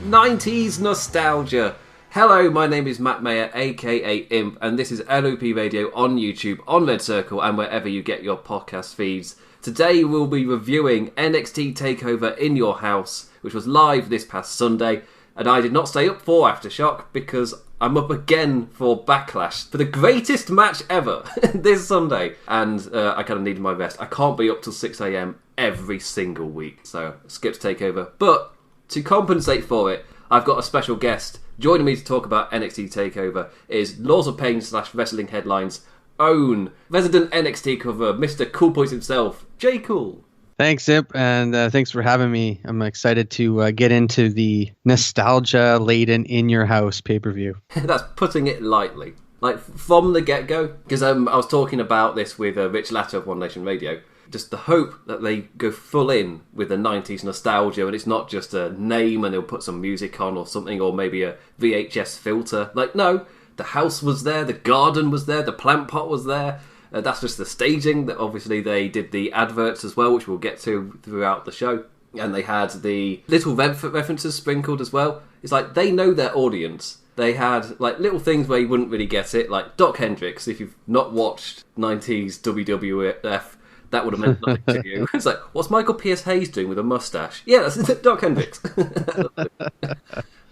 90s nostalgia. Hello, my name is Matt Mayer, aka Imp, and this is LOP Radio on YouTube, on RedCircle, and wherever you get your podcast feeds. Today we'll be reviewing NXT TakeOver in Your House, which was live this past Sunday, and I did not stay up for Aftershock because I'm up again for Backlash, for the greatest match ever this Sunday, and I kind of needed my rest. I can't be up till 6 a.m. every single week, so skipped TakeOver. But to compensate for it, I've got a special guest. Joining me to talk about NXT TakeOver is Laws of Pain / Wrestling Headlines own resident NXT cover, Mr. Cool Points himself, JCool. Thanks, Imp, and thanks for having me. I'm excited to get into the nostalgia-laden In Your House pay-per-view. That's putting it lightly. Like, from the get-go, because I was talking about this with Rich Latter of One Nation Radio, just the hope that they go full in with the 90s nostalgia and it's not just a name and they'll put some music on or something, or maybe a VHS filter. Like, no, the house was there, the garden was there, the plant pot was there. That's just the staging. That obviously they did the adverts as well, which we'll get to throughout the show. And they had the little references sprinkled as well. It's like they know their audience. They had like little things where you wouldn't really get it, like Doc Hendricks. If you've not watched 90s WWF, that would have meant nothing to you. It's like, what's Michael Pierce Hayes doing with a mustache? Yeah, that's Doc Hendricks. It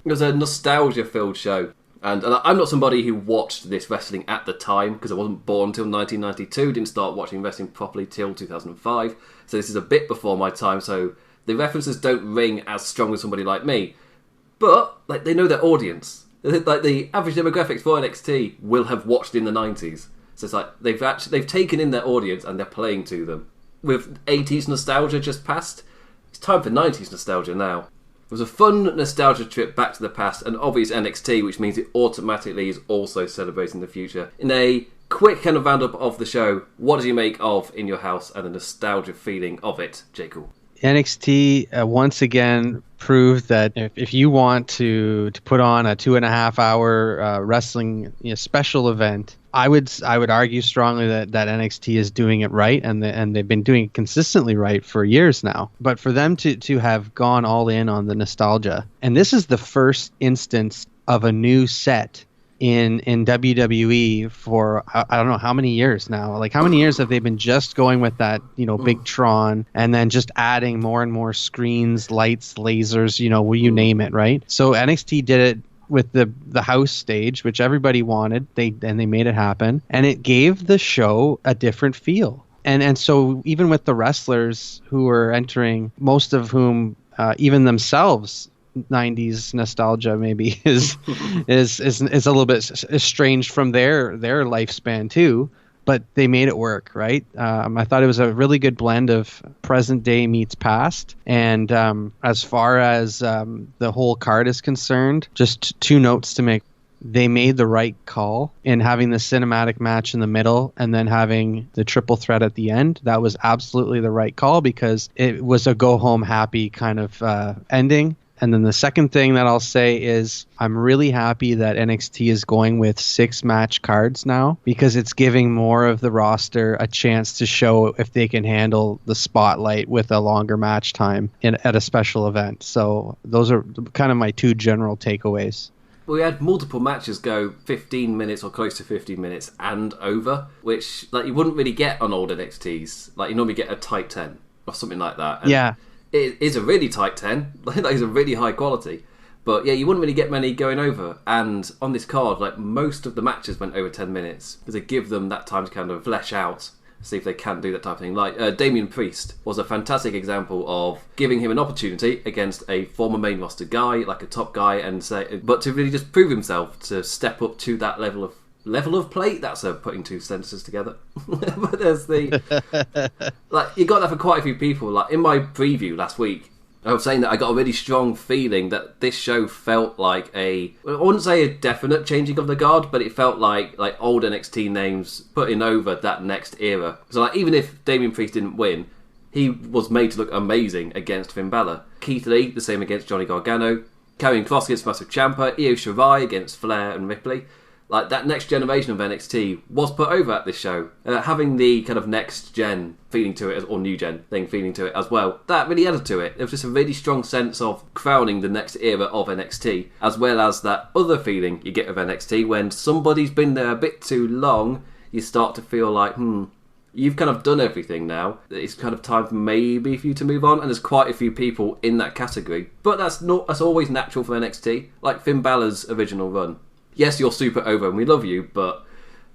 was a nostalgia-filled show. And I'm not somebody who watched this wrestling at the time, because I wasn't born until 1992, didn't start watching wrestling properly till 2005. So this is a bit before my time, so the references don't ring as strong as somebody like me. But like they know their audience. Like the average demographics for NXT will have watched in the 90s. So it's like they've taken in their audience and they're playing to them. With 80s nostalgia just passed, it's time for 90s nostalgia now. It was a fun nostalgia trip back to the past, and obvious NXT, which means it automatically is also celebrating the future. In a quick kind of roundup of the show, what do you make of In Your House and the nostalgia feeling of it, JCool? NXT once again proved that if you want to put on a 2.5 hour wrestling special event, I would argue strongly that NXT is doing it right, and they've been doing it consistently right for years now. But for them to have gone all in on the nostalgia, and this is the first instance of a new set in WWE for I don't know how many years now. Like, how many years have they been just going with that, big Tron, and then just adding more and more screens, lights, lasers, you name it, right? So NXT did it with the house stage, which everybody wanted. They made it happen, and it gave the show a different feel. And so even with the wrestlers who were entering, most of whom even themselves 90s nostalgia maybe is a little bit estranged from their lifespan too, but they made it work, right? I thought it was a really good blend of present day meets past, and as far as the whole card is concerned, just two notes to make. They made the right call in having the cinematic match in the middle and then having the triple threat at the end. That was absolutely the right call because it was a go home happy kind of ending. And then the second thing that I'll say is I'm really happy that NXT is going with 6-match cards now, because it's giving more of the roster a chance to show if they can handle the spotlight with a longer match time at a special event. So those are kind of my two general takeaways. We had multiple matches go 15 minutes or close to 15 minutes and over, which like you wouldn't really get on old NXTs. Like you normally get a tight 10 or something like that. And yeah. It is a really tight 10. That is a really high quality. But yeah, you wouldn't really get many going over. And on this card, like most of the matches went over 10 minutes because they give them that time to kind of flesh out, see if they can do that type of thing. Like Damian Priest was a fantastic example of giving him an opportunity against a former main roster guy, like a top guy, but to really just prove himself to step up to that level of play. That's putting two sentences together. But there's like you got that for quite a few people. Like in my preview last week, I was saying that I got a really strong feeling that this show felt like I wouldn't say a definite changing of the guard, but it felt like old NXT names putting over that next era. So like even if Damian Priest didn't win, he was made to look amazing against Finn Balor. Keith Lee, the same against Johnny Gargano. Karrion Kross against Massive Ciampa. Io Shirai against Flair and Ripley. Like, that next generation of NXT was put over at this show. Having the kind of next gen feeling to it, or new gen thing feeling to it as well, that really added to it. There was just a really strong sense of crowning the next era of NXT, as well as that other feeling you get of NXT when somebody's been there a bit too long, you start to feel like, you've kind of done everything now. It's kind of time maybe for you to move on, and there's quite a few people in that category. But that's always natural for NXT, like Finn Balor's original run. Yes, you're super over and we love you, but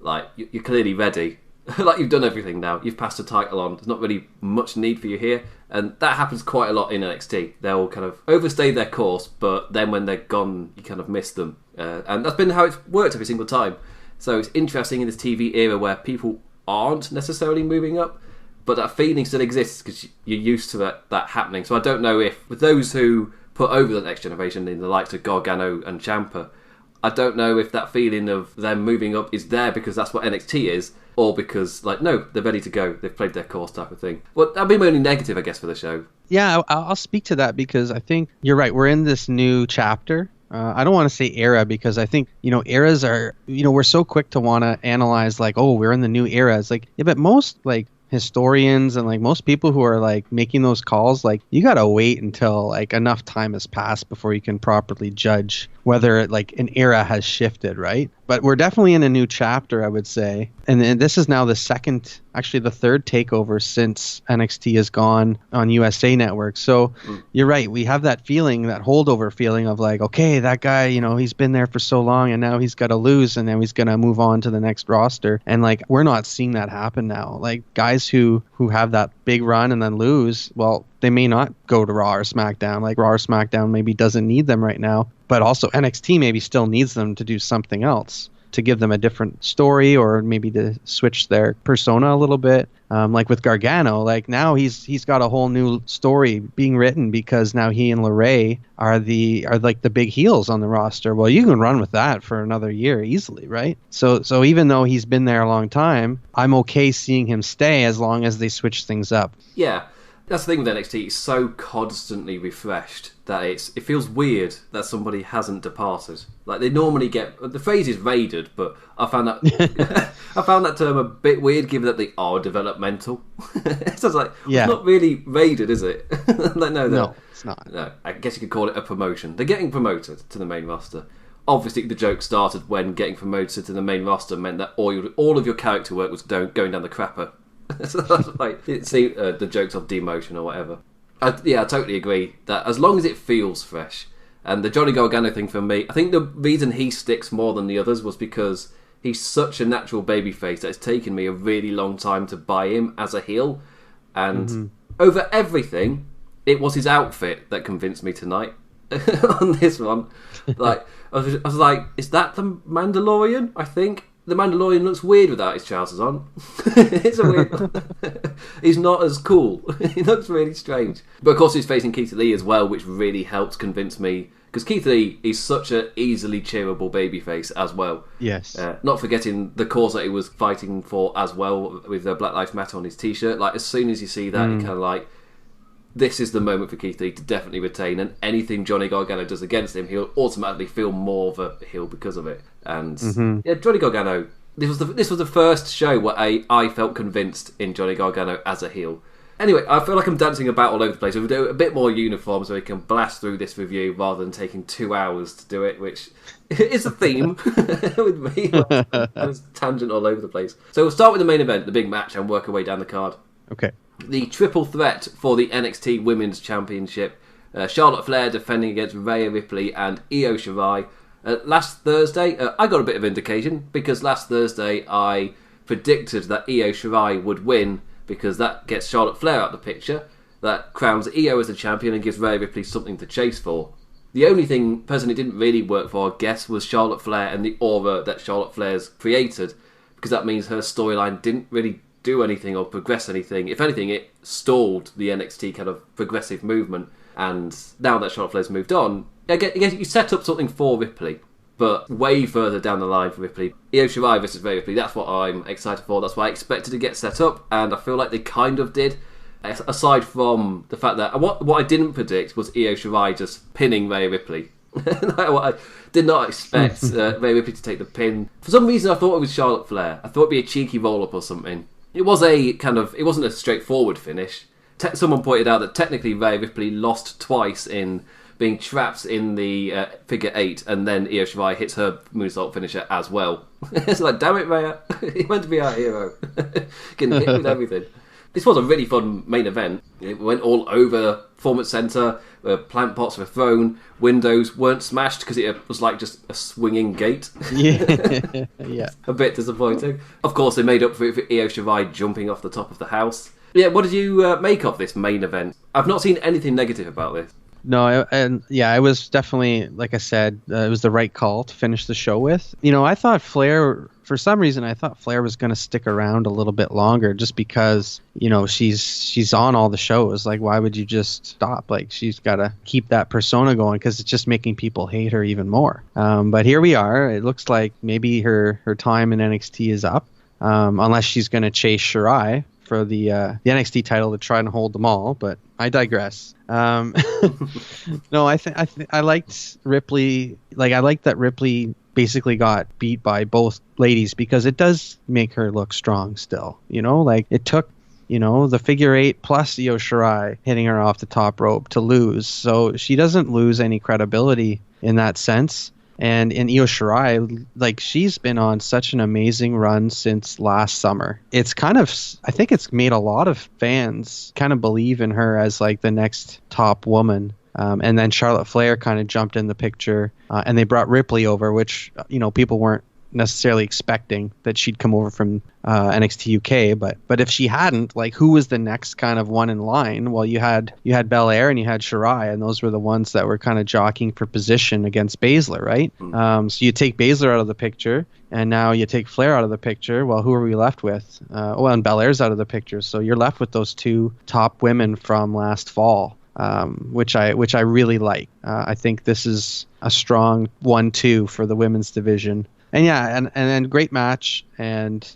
like you're clearly ready. Like, you've done everything now. You've passed the title on. There's not really much need for you here. And that happens quite a lot in NXT. They'll kind of overstay their course, but then when they're gone, you kind of miss them. And that's been how it's worked every single time. So it's interesting in this TV era where people aren't necessarily moving up, but that feeling still exists because you're used to that happening. So I don't know if, with those who put over the next generation in the likes of Gargano and Ciampa, I don't know if that feeling of them moving up is there because that's what NXT is, or because, like, no, they're ready to go. They've played their course type of thing. Well, that'd be my only negative, I guess, for the show. Yeah, I'll speak to that because I think you're right. We're in this new chapter. I don't want to say era because I think, eras are, we're so quick to want to analyze like, oh, we're in the new era. It's like, yeah, but most like historians and like most people who are like making those calls, like you got to wait until like enough time has passed before you can properly judge whether like an era has shifted, right? But we're definitely in a new chapter, I would say. And this is now the third takeover since NXT has gone on USA Network. So you're right. We have that feeling, that holdover feeling of like, okay, that guy, he's been there for so long and now he's got to lose and now he's going to move on to the next roster. And like, we're not seeing that happen now. Like guys who have that big run and then lose, well, they may not go to Raw or SmackDown. Like Raw or SmackDown maybe doesn't need them right now, but also NXT maybe still needs them to do something else, to give them a different story or maybe to switch their persona a little bit. Like with Gargano, like now he's got a whole new story being written because now he and LeRae are like the big heels on the roster. Well, you can run with that for another year easily, right? So even though he's been there a long time, I'm okay seeing him stay as long as they switch things up. Yeah. That's the thing with NXT, it's so constantly refreshed that it feels weird that somebody hasn't departed. Like, they normally get, the phrase is raided, but I found that term a bit weird given that they are developmental. So it's like, It's not really raided, is it? Like, no, it's not. No, I guess you could call it a promotion. They're getting promoted to the main roster. Obviously, the joke started when getting promoted to the main roster meant that all of your character work was going down the crapper. So that's like the jokes of demotion or whatever. I totally agree that as long as it feels fresh, and the Johnny Gargano thing for me, I think the reason he sticks more than the others was because he's such a natural babyface that it's taken me a really long time to buy him as a heel, and over everything, it was his outfit that convinced me tonight. On this one, like I was like, is that the Mandalorian? I think. The Mandalorian looks weird without his trousers on. It's a weird... He's not as cool. He looks really strange. But of course he's facing Keith Lee as well, which really helps convince me. Because Keith Lee is such an easily cheerable babyface as well. Yes. Not forgetting the cause that he was fighting for as well with the Black Lives Matter on his t-shirt. Like, as soon as you see that, you're kind of like... This is the moment for Keith Lee to definitely retain, and anything Johnny Gargano does against him, he'll automatically feel more of a heel because of it. And Johnny Gargano, this was the first show where I felt convinced in Johnny Gargano as a heel. Anyway, I feel like I'm dancing about all over the place. We'll do a bit more uniform so we can blast through this review rather than taking 2 hours to do it, which is a theme with me. I was tangent all over the place. So we'll start with the main event, the big match, and work our way down the card. Okay. The triple threat for the NXT Women's Championship. Charlotte Flair defending against Rhea Ripley and Io Shirai. Last Thursday, I got a bit of indication because last Thursday I predicted that Io Shirai would win because that gets Charlotte Flair out of the picture. That crowns Io as the champion and gives Rhea Ripley something to chase for. The only thing personally didn't really work for, I guess, was Charlotte Flair and the aura that Charlotte Flair's created, because that means her storyline didn't really do anything or progress anything. If anything, it stalled the NXT kind of progressive movement. And now that Charlotte Flair's moved on, I guess you set up something for Ripley, but way further down the line for Ripley. Io Shirai versus Rhea Ripley, that's what I'm excited for. That's what I expected to get set up, and I feel like they kind of did. Aside from the fact that what I didn't predict was Io Shirai just pinning Rhea Ripley. I did not expect Rhea Ripley to take the pin. For some reason, I thought it was Charlotte Flair. I thought it'd be a cheeky roll-up or something. It wasn't a straightforward finish. Someone pointed out that technically Rhea Ripley lost twice in being trapped in the figure 8, and then Io Shirai hits her moonsault finisher as well. It's like, damn it, Rhea, you meant to be our hero. Getting hit with everything. This was a really fun main event. It went all over Performance Center. Plant pots were thrown. Windows weren't smashed because it was like just a swinging gate. Yeah. A bit disappointing. Of course, they made up for it for Io Shirai jumping off the top of the house. Yeah, what did you make of this main event? I've not seen anything negative about this. No, I was definitely, like I said, it was the right call to finish the show with. I thought Flair, for some reason, was going to stick around a little bit longer just because, she's on all the shows. Like, why would you just stop? Like, she's got to keep that persona going because it's just making people hate her even more. But here we are. It looks like maybe her time in NXT is up, unless she's going to chase Shirai for the NXT title to try and hold them all, but I digress. No, I liked Ripley. Like, I liked that Ripley basically got beat by both ladies because it does make her look strong still. Like it took, the figure 8 plus Io Shirai hitting her off the top rope to lose. So she doesn't lose any credibility in that sense. And in Io Shirai, like, she's been on such an amazing run since last summer. It's I think it's made a lot of fans kind of believe in her as like the next top woman. And then Charlotte Flair kind of jumped in the picture, and they brought Ripley over, which, people weren't necessarily expecting that she'd come over from NXT UK. But if she hadn't, like, who was the next kind of one in line? Well, you had Belair and you had Shirai, and those were the ones that were kind of jockeying for position against Baszler, right? So you take Baszler out of the picture, and now you take Flair out of the picture. Well, who are we left with? And Belair's out of the picture, so you're left with those two top women from last fall. Which I really like. I think this is a strong 1-2 for the women's division. And yeah, and then great match, and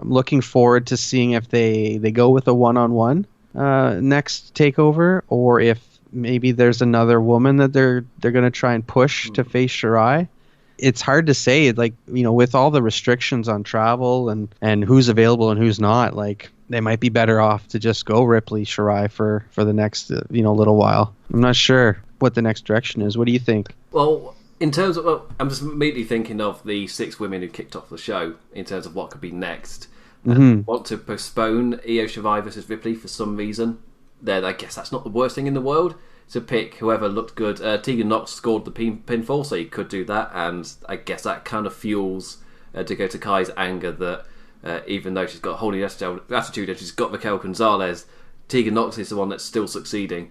looking forward to seeing if they go with a one-on-one next takeover, or if maybe there's another woman that they're going to try and push to face Shirai. It's hard to say, like, with all the restrictions on travel and who's available and who's not, like, they might be better off to just go Ripley Shirai for the next little while. I'm not sure what the next direction is. What do you think? Well, in terms of, I'm just immediately thinking of the 6 women who kicked off the show in terms of what could be next. Want to postpone Io Shirai versus Ripley for some reason. Then I guess that's not the worst thing in the world to pick whoever looked good. Tegan Nox scored the pinfall, so you could do that, and I guess that kind of fuels Dakota Kai's anger that even though she's got a holy attitude and she's got Raquel Gonzalez, Tegan Nox is the one that's still succeeding.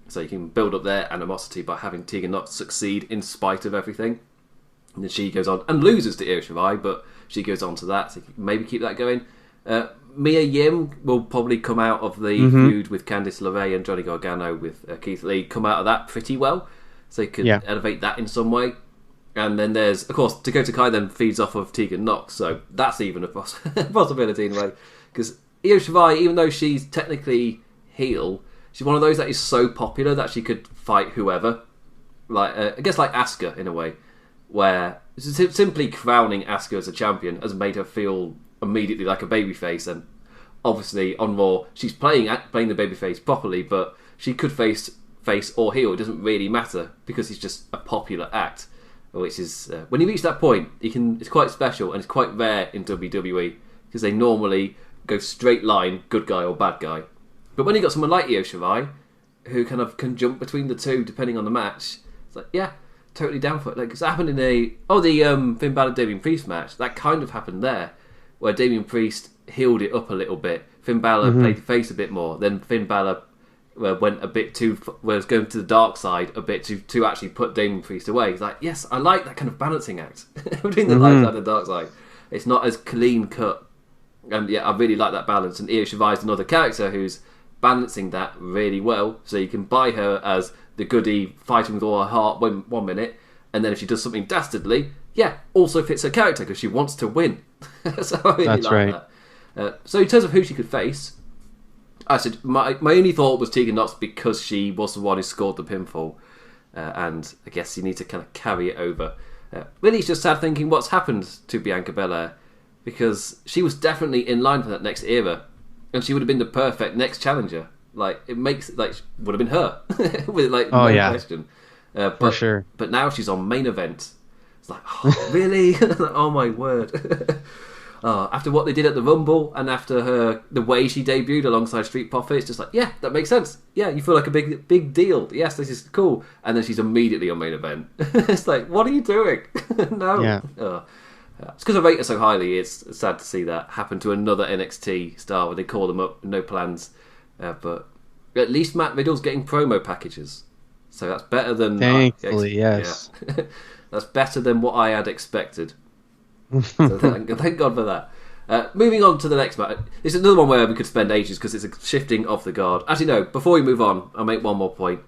So you can build up their animosity by having Tegan Nox succeed in spite of everything. And then she goes on and loses to Io Shirai, but she goes on to that, so maybe keep that going. Mia Yim will probably come out of the feud with Candice LeRae and Johnny Gargano with Keith Lee, come out of that pretty well, so you could elevate that in some way. And then there's, of course, Dakota Kai then feeds off of Tegan Nox, so that's even a possibility in a way. Because Io Shirai, even though she's technically heel, she's one of those that is so popular that she could fight whoever. Like I guess like Asuka in a way, where simply crowning Asuka as a champion has made her feel immediately like a babyface. And obviously on Raw, she's playing the babyface properly, but she could face or heel. It doesn't really matter because she's just a popular act. Which is when you reach that point, it's quite special, and it's quite rare in WWE because they normally go straight line, good guy or bad guy. But when you got someone like Io Shirai, who kind of can jump between the two depending on the match, it's like, yeah, totally down for it. Like, it's happened in the Finn Balor Damian Priest match. That kind of happened there, where Damian Priest healed it up a little bit. Finn Balor played the face a bit more. Then Finn Balor went a bit too, was going to the dark side a bit to actually put Damian Priest away. He's like, yes, I like that kind of balancing act between the light side and the dark side. It's not as clean cut, and yeah, I really like that balance. And Io Shirai is another character who's balancing that really well. So you can buy her as the goody fighting with all her heart one minute, and then if she does something dastardly, also fits her character because she wants to win. So I really like that. So in terms of who she could face, I said my only thought was Tegan Nox because she was the one who scored the pinfall. and I guess you need to kind of carry it over. Really, it's just sad thinking what's happened to Bianca Belair, because she was definitely in line for that next era, and she would have been the perfect next challenger. Like, it makes would have been her with question. For sure. But now she's on main event. It's like, oh, really? Oh my word! After what they did at the Rumble, and after the way she debuted alongside Street Profits, just like, yeah, that makes sense. Yeah, you feel like a big deal. Yes, this is cool. And then she's immediately on main event. It's like, what are you doing? No. Yeah. It's because I rate her so highly. It's sad to see that happen to another NXT star where they call them up, no plans. But at least Matt Riddle's getting promo packages, so that's better than. Thankfully, yes. Yeah. That's better than what I had expected. So thank God for that. Moving on to the next match. This is another one where we could spend ages because it's a shifting of the guard. Actually, no. Before we move on, I'll make one more point.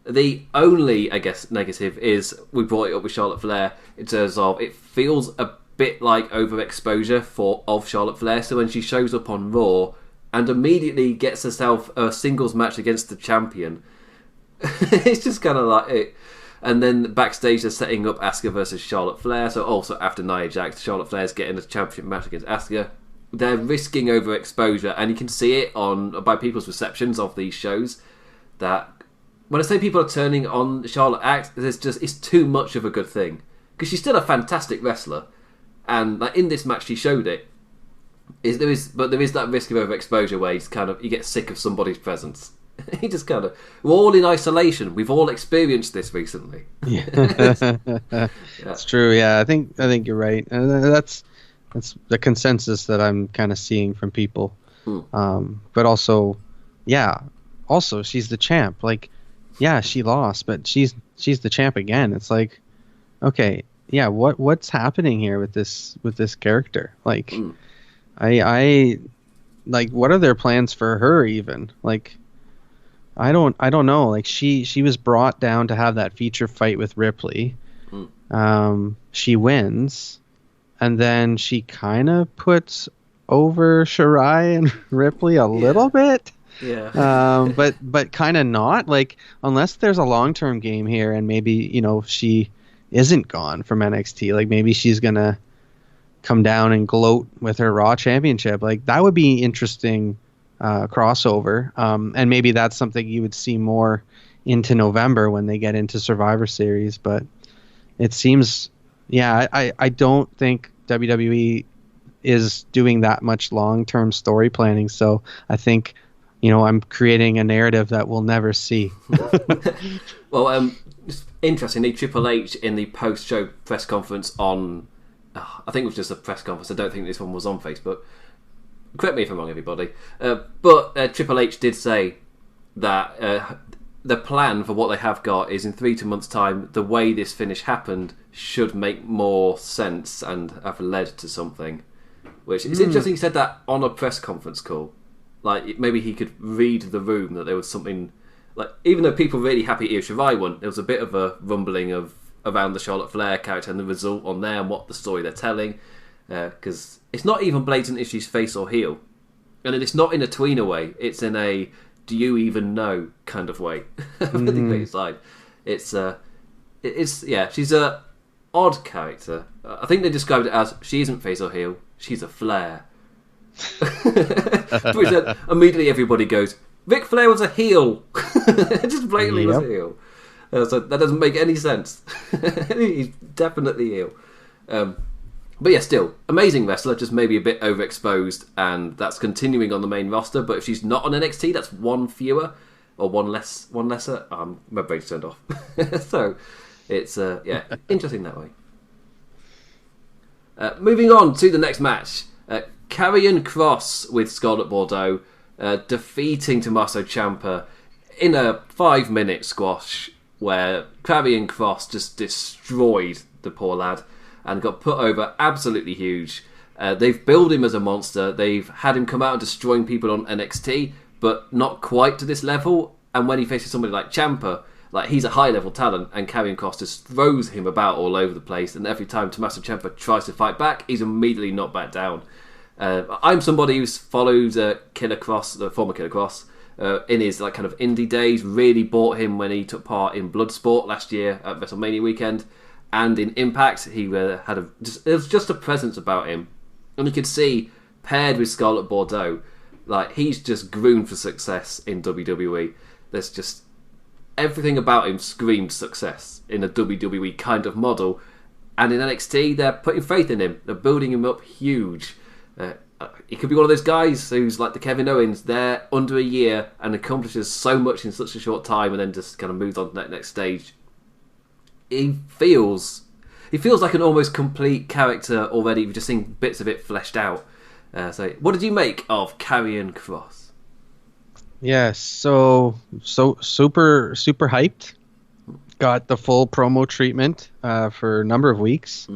The only, I guess, negative is we brought it up with Charlotte Flair in terms of it feels a bit like overexposure of Charlotte Flair. So when she shows up on Raw and immediately gets herself a singles match against the champion, it's just kind of like it. And then backstage they're setting up Asuka versus Charlotte Flair. So also after Nia Jax, Charlotte Flair's getting a championship match against Asuka. They're risking overexposure, and you can see it by people's receptions of these shows. That when I say people are turning on Charlotte act, it's too much of a good thing, because she's still a fantastic wrestler, and like in this match she showed it. There is that risk of overexposure where you get sick of somebody's presence. He just kind of, we're all in isolation. We've all experienced this recently. It's true. Yeah, I think you're right, and that's the consensus that I'm kind of seeing from people. But also she's the champ. Like, yeah, she lost, but she's the champ again. It's like, okay, yeah, what's happening here with this character? Like, I like, what are their plans for her even? Like, I don't know. Like, she was brought down to have that feature fight with Ripley. She wins, and then she kind of puts over Shirai and Ripley a little bit. Yeah. But kind of not. Like, unless there's a long-term game here, and maybe, she isn't gone from NXT. Like, maybe she's gonna come down and gloat with her Raw Championship. Like, that would be interesting. Crossover, and maybe that's something you would see more into November when they get into Survivor Series. But it seems, I don't think WWE is doing that much long-term story planning. So I think, I'm creating a narrative that we'll never see. Well, interestingly, Triple H in the post-show press conference on, I think it was just a press conference. I don't think this one was on Facebook. Correct me if I'm wrong, everybody. But Triple H did say that the plan for what they have got is in 3 months' time, the way this finish happened should make more sense and have led to something. Which is interesting. He said that on a press conference call. Like, maybe he could read the room that there was something. Like, even though people were really happy Io Shirai won, there was a bit of a rumbling around the Charlotte Flair character and the result on there and what the story they're telling. Because it's not even blatant if she's face or heel, and it's not in a tweener way. It's in a do you even know kind of way. It's she's a odd character. I think they described it as she isn't face or heel, she's a Flair. Which then immediately everybody goes, Ric Flair was a heel. Just blatantly was a heel. So that doesn't make any sense. He's definitely heel. But yeah, still, amazing wrestler, just maybe a bit overexposed, and that's continuing on the main roster. But if she's not on NXT, that's one fewer, or one lesser. My brain's turned off. So it's, interesting that way. Moving on to the next match. Karrion Kross with Scarlett Bordeaux defeating Tommaso Ciampa in a 5-minute squash where Karrion Kross just destroyed the poor lad and got put over. Absolutely huge. They've billed him as a monster. They've had him come out and destroying people on NXT, but not quite to this level. And when he faces somebody like Ciampa, like, he's a high-level talent, and Karrion Kross just throws him about all over the place. And every time Tommaso Ciampa tries to fight back, he's immediately knocked back down. I'm somebody who's followed Killer Kross, the former Killer Kross, in his like kind of indie days. Really bought him when he took part in Bloodsport last year at WrestleMania weekend, and in Impact he there was just a presence about him, and you could see paired with Scarlett Bordeaux, like he's just groomed for success in WWE. There's just everything about him screamed success in a WWE kind of model, and in NXT they're putting faith in him. They're building him up huge. He could be one of those guys who's like the Kevin Owens, there under a year and accomplishes so much in such a short time, and then just kind of moves on to that next stage. He feels like an almost complete character already. We've just seen bits of it fleshed out. So, what did you make of Karrion Kross? Yes, so super hyped. Got the full promo treatment for a number of weeks.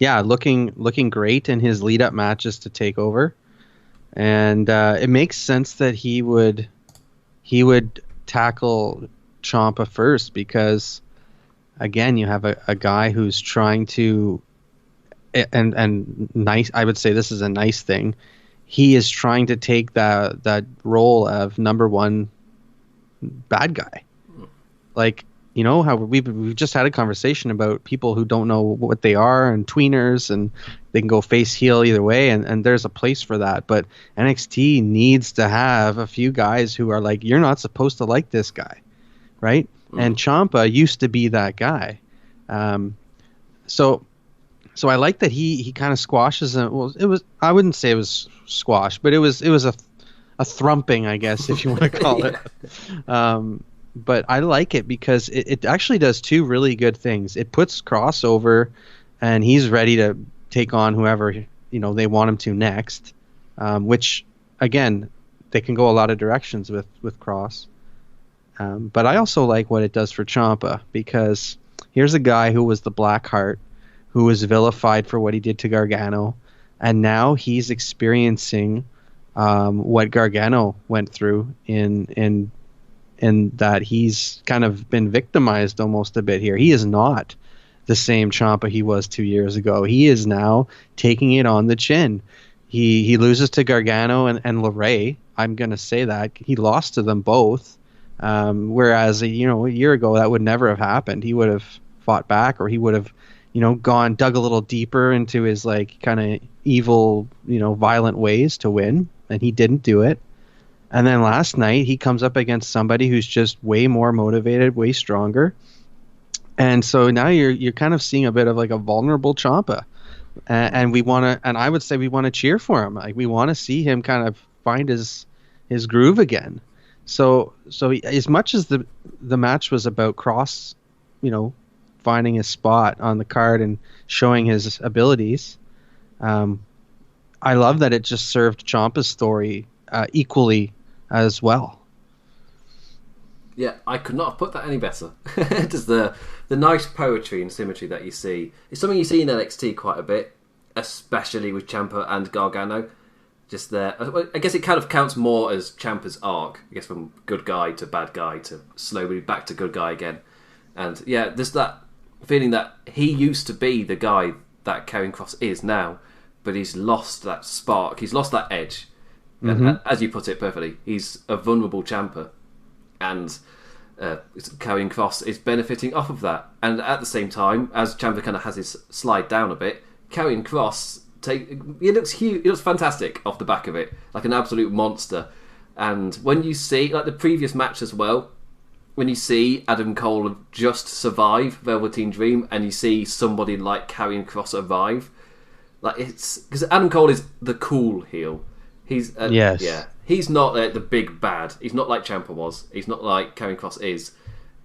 Yeah, looking great in his lead up matches to TakeOver, and it makes sense that he would tackle Ciampa first, because again you have a guy who's trying to and nice. I would say this is a nice thing. He is trying to take that role of number one bad guy. Like, you know how we've just had a conversation about people who don't know what they are, and tweeners, and they can go face heel either way, and there's a place for that. But NXT needs to have a few guys who are like, you're not supposed to like this guy, right? And Ciampa used to be that guy. So I like that he kind of squashes him. Well, I wouldn't say it was squash, but it was a thrumping, I guess, if you want to call it. But I like it because it actually does two really good things. It puts Kross over, and he's ready to take on whoever they want him to next. Which, again, they can go a lot of directions with Kross. But I also like what it does for Ciampa, because here's a guy who was the Blackheart, who was vilified for what he did to Gargano, and now he's experiencing what Gargano went through in that he's kind of been victimized almost a bit here. He is not the same Ciampa he was 2 years ago. He is now taking it on the chin. He loses to Gargano and LeRae. I'm going to say that. He lost to them both. Whereas, a year ago, that would never have happened. He would have fought back, or he would have, dug a little deeper into his like kind of evil, violent ways to win. And he didn't do it. And then last night he comes up against somebody who's just way more motivated, way stronger. And so now you're kind of seeing a bit of like a vulnerable Ciampa. And I would say we want to cheer for him. Like, we want to see him kind of find his groove again. So as much as the match was about Kross, finding his spot on the card and showing his abilities, I love that it just served Ciampa's story equally as well. Yeah, I could not have put that any better. Just the nice poetry and symmetry that you see. It's something you see in NXT quite a bit, especially with Ciampa and Gargano. Just there, I guess it kind of counts more as Ciampa's arc. I guess from good guy to bad guy to slowly back to good guy again. And yeah, there's that feeling that he used to be the guy that Karrion Kross is now, but he's lost that spark. He's lost that edge. And as you put it perfectly, he's a vulnerable Ciampa, and Karrion Kross is benefiting off of that. And at the same time, as Ciampa kind of has his slide down a bit, Karrion Kross he looks huge. He looks fantastic off the back of it, like an absolute monster. And when you see, like the previous match as well, when you see Adam Cole just survive Velveteen Dream, and you see somebody like Karrion Kross arrive, like it's because Adam Cole is the cool heel. He's yes. Yeah. He's not the big bad. He's not like Ciampa was. He's not like Karrion Kross is.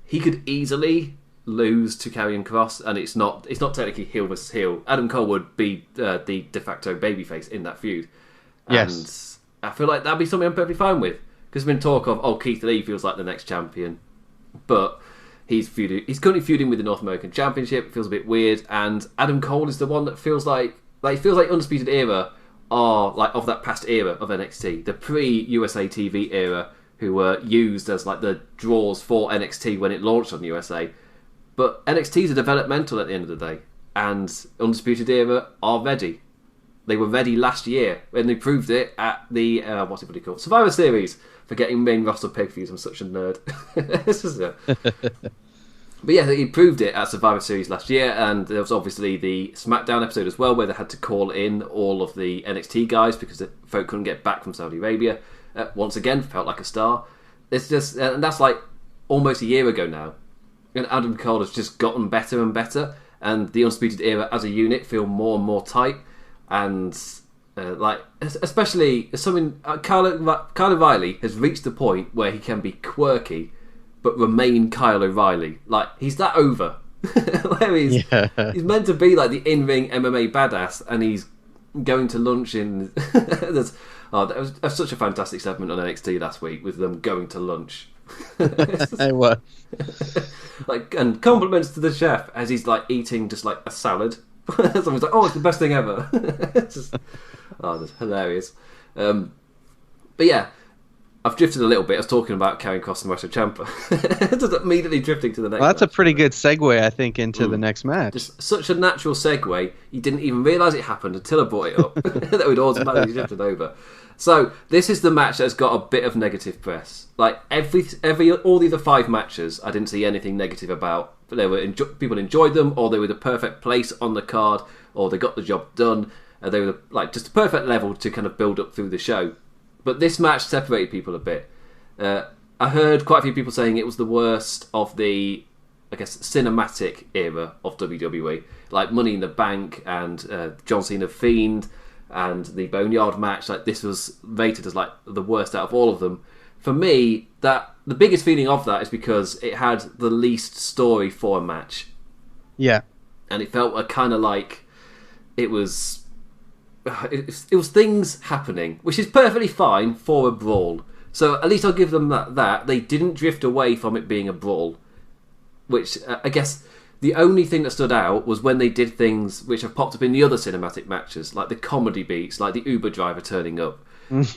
He could easily lose to Karrion Kross, and it's not technically heel versus heel. Adam Cole would be the de facto babyface in that feud. Yes. And I feel like that'd be something I'm perfectly fine with. Because there's been talk of, Keith Lee feels like the next champion, but he's currently feuding with the North American Championship. It feels a bit weird, and Adam Cole is the one that feels like Undisputed Era are like of that past era of NXT, the pre-USA TV era, who were used as like the draws for NXT when it launched on the USA. But NXT is a developmental at the end of the day, and Undisputed Era are ready. They were ready last year, and they proved it at the what's it called, Survivor Series, for getting main roster pay-per-views. I'm such a nerd. But yeah, he proved it at Survivor Series last year, and there was obviously the SmackDown episode as well, where they had to call in all of the NXT guys because the folk couldn't get back from Saudi Arabia. Once again, felt like a star. It's just, and that's like almost a year ago now. And Adam Cole has just gotten better and better, and the Undisputed Era as a unit feel more and more tight. And like, especially something, Kyle O'Reilly has reached the point where he can be quirky but remain Kyle O'Reilly. Like, he's that over. Where he's meant to be like the in-ring MMA badass, and he's going to lunch in... that was such a fantastic segment on NXT last week with them going to lunch. I was. Like, and compliments to the chef as he's like eating just like a salad. Someone's like, "Oh, it's the best thing ever." It's just, that's hilarious. But yeah, I've drifted a little bit. I was talking about Karrion Kross and Tommaso Ciampa. Just immediately drifting to the next. Well, that's match. A pretty good segue, I think, into the next match. Just such a natural segue. You didn't even realise it happened until I brought it up. That we'd automatically drifted over. So this is the match that's got a bit of negative press. Like all the other 5 matches, I didn't see anything negative about. They were people enjoyed them, or they were the perfect place on the card, or they got the job done. They were like just a perfect level to kind of build up through the show. But this match separated people a bit. I heard quite a few people saying it was the worst of the, I guess, cinematic era of WWE, like Money in the Bank and John Cena Fiend and the Boneyard match. Like, this was rated as like the worst out of all of them. For me, the biggest feeling of that is because it had the least story for a match. Yeah, and it felt kind of like it was things happening, which is perfectly fine for a brawl. So at least I'll give them that they didn't drift away from it being a brawl. Which I guess the only thing that stood out was when they did things which have popped up in the other cinematic matches, like the comedy beats, like the Uber driver turning up,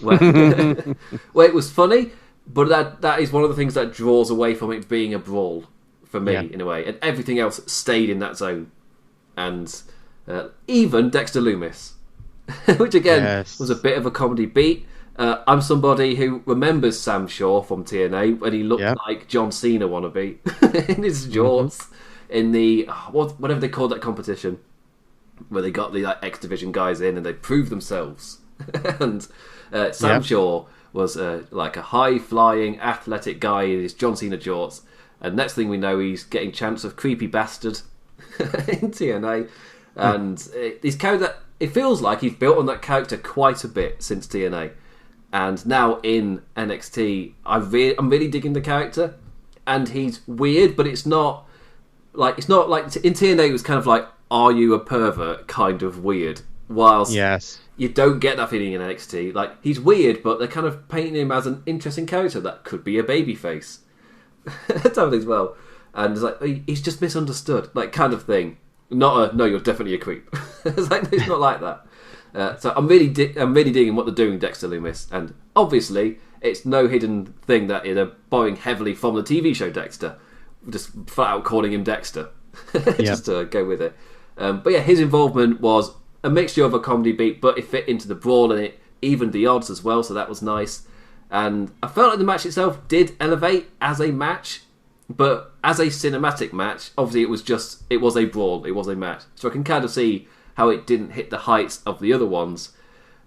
where it was funny, but that is one of the things that draws away from it being a brawl for me, in a way, and everything else stayed in that zone. And even Dexter Lumis, which again was a bit of a comedy beat. I'm somebody who remembers Sam Shaw from TNA when he looked like John Cena wannabe in his jorts in the whatever they called that competition, where they got the like X Division guys in and they proved themselves. And Sam Shaw was like a high-flying, athletic guy in his John Cena jorts. And next thing we know, he's getting chants of creepy bastard in TNA. And his character, it feels like he's built on that character quite a bit since TNA. And now in NXT, I'm really digging the character. And he's weird, but it's not like in TNA it was kind of like, are you a pervert kind of weird. Whilst you don't get that feeling in NXT. Like, he's weird, but they're kind of painting him as an interesting character that could be a babyface. Type of thing as well. And it's like, he's just misunderstood, like, kind of thing. Not a, no, you're definitely a creep. It's like, it's not like that. So I'm really digging what they're doing, Dexter Lumis. And obviously, it's no hidden thing that they're borrowing heavily from the TV show Dexter. Just flat out calling him Dexter. Just to go with it. But yeah, his involvement was a mixture of a comedy beat, but it fit into the brawl and it evened the odds as well, so that was nice. And I felt like the match itself did elevate as a match, but as a cinematic match, obviously it was a brawl, it was a match. So I can kind of see how it didn't hit the heights of the other ones.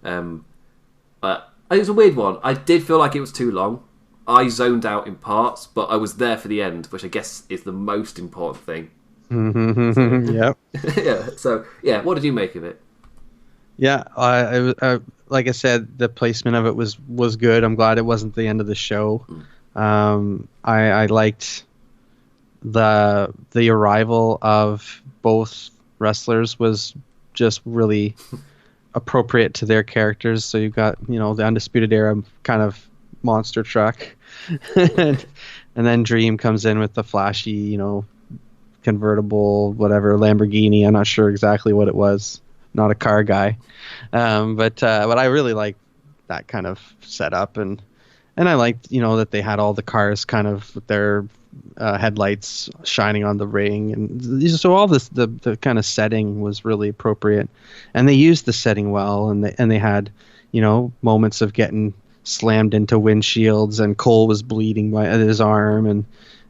But it was a weird one. I did feel like it was too long. I zoned out in parts, but I was there for the end, which I guess is the most important thing. Yep. So what did you make of it? Yeah, like I said, the placement of it was good. I'm glad it wasn't the end of the show. I liked the arrival of both wrestlers was just really appropriate to their characters. So you've got, the Undisputed Era kind of monster truck, and then Dream comes in with the flashy, convertible, whatever, Lamborghini. I'm not sure exactly what it was. Not a car guy, but I really like that kind of setup, and I liked, that they had all the cars kind of with their headlights shining on the ring, and so all this the kind of setting was really appropriate, and they used the setting well, and they had moments of getting slammed into windshields, and Cole was bleeding at his arm, and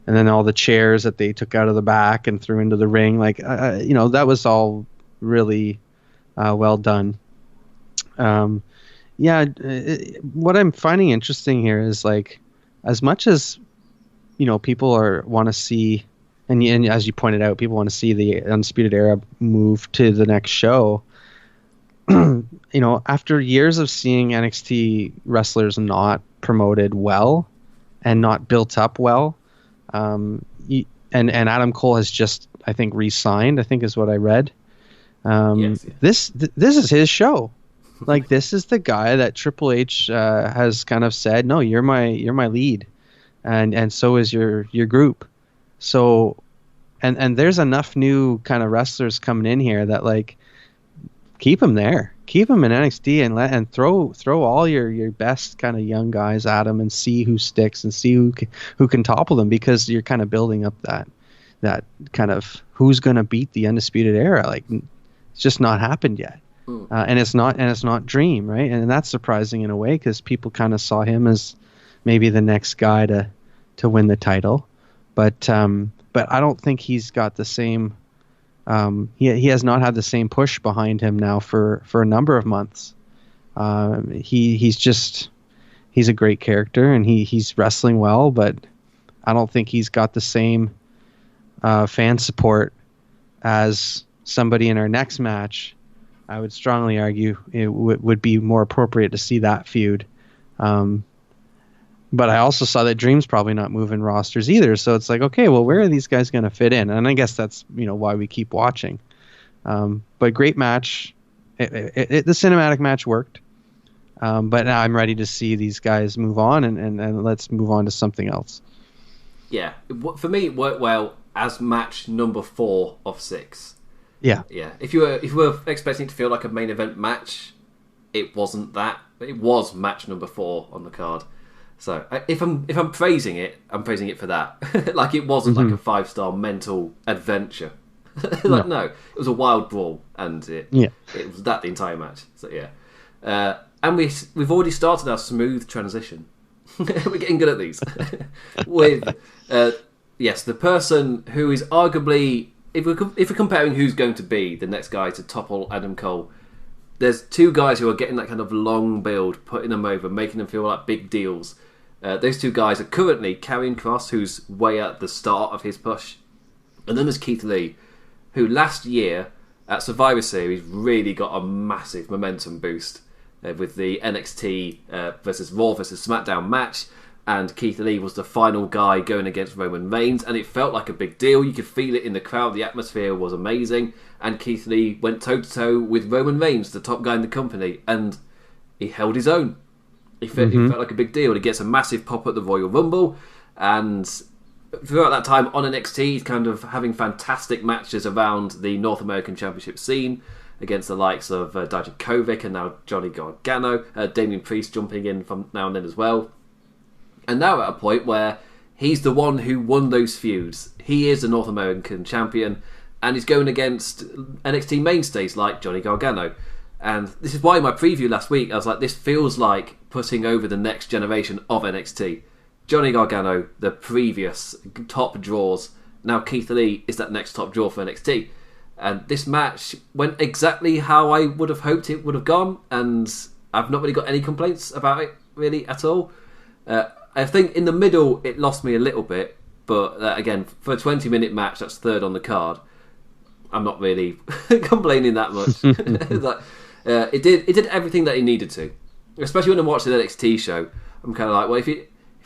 then all the chairs that they took out of the back and threw into the ring, that was all really well done. What I'm finding interesting here is as much as people want to see, and as you pointed out, people want to see the Undisputed Era move to the next show. After years of seeing NXT wrestlers not promoted well and not built up well, and Adam Cole has just, I think, re-signed, I think is what I read. Yes, yeah. This is his show. This is the guy that Triple H has kind of said, no, you're my lead, and so is your group. So, and there's enough new kind of wrestlers coming in here that keep him there, keep him in NXT, and throw all your best kind of young guys at him and see who sticks and see who can topple them, because you're kind of building up that kind of who's going to beat the Undisputed Era. It's just not happened yet. And it's not Dream, right? And that's surprising in a way, because people kind of saw him as maybe the next guy to win the title, but I don't think he's got the same. He has not had the same push behind him now for a number of months. He's a great character, and he's wrestling well, but I don't think he's got the same fan support as somebody in our next match. I would strongly argue it would be more appropriate to see that feud. But I also saw that Dream's probably not moving rosters either. So it's okay, well, where are these guys going to fit in? And I guess that's, why we keep watching. But great match. The cinematic match worked. But now I'm ready to see these guys move on, and let's move on to something else. Yeah. For me, it worked well as match number 4 of 6. Yeah. Yeah. If you were expecting it to feel like a main event match, it wasn't that. It was match number 4 on the card. So if I'm praising it, I'm praising it for that. It wasn't like a 5-star mental adventure. No, it was a wild brawl, and it was that the entire match. So yeah. And we've already started our smooth transition. We're getting good at these. With the person who is arguably, if we're comparing who's going to be the next guy to topple Adam Cole, there's 2 guys who are getting that kind of long build, putting them over, making them feel like big deals. Those 2 guys are currently Karrion Kross, who's way at the start of his push, and then there's Keith Lee, who last year at Survivor Series really got a massive momentum boost with the NXT versus Raw versus SmackDown match, and Keith Lee was the final guy going against Roman Reigns, and it felt like a big deal. You could feel it in the crowd. The atmosphere was amazing, and Keith Lee went toe-to-toe with Roman Reigns, the top guy in the company, and he held his own. It felt like a big deal. He gets a massive pop at the Royal Rumble, and throughout that time on NXT, he's kind of having fantastic matches around the North American Championship scene against the likes of Dijakovic and now Johnny Gargano, Damian Priest jumping in from now and then as well. And now at a point where he's the one who won those feuds. He is the North American champion, and he's going against NXT mainstays like Johnny Gargano. And this is why in my preview last week I was like, this feels like putting over the next generation of NXT. Johnny Gargano, the previous top draws. Now Keith Lee is that next top draw for NXT. And this match went exactly how I would have hoped it would have gone, and I've not really got any complaints about it really at all. I think in the middle it lost me a little bit, but again, for a 20-minute match that's 3rd on the card, I'm not really complaining that much. It did everything that it needed to, especially when I'm watching the NXT show. I'm kind of like, well, if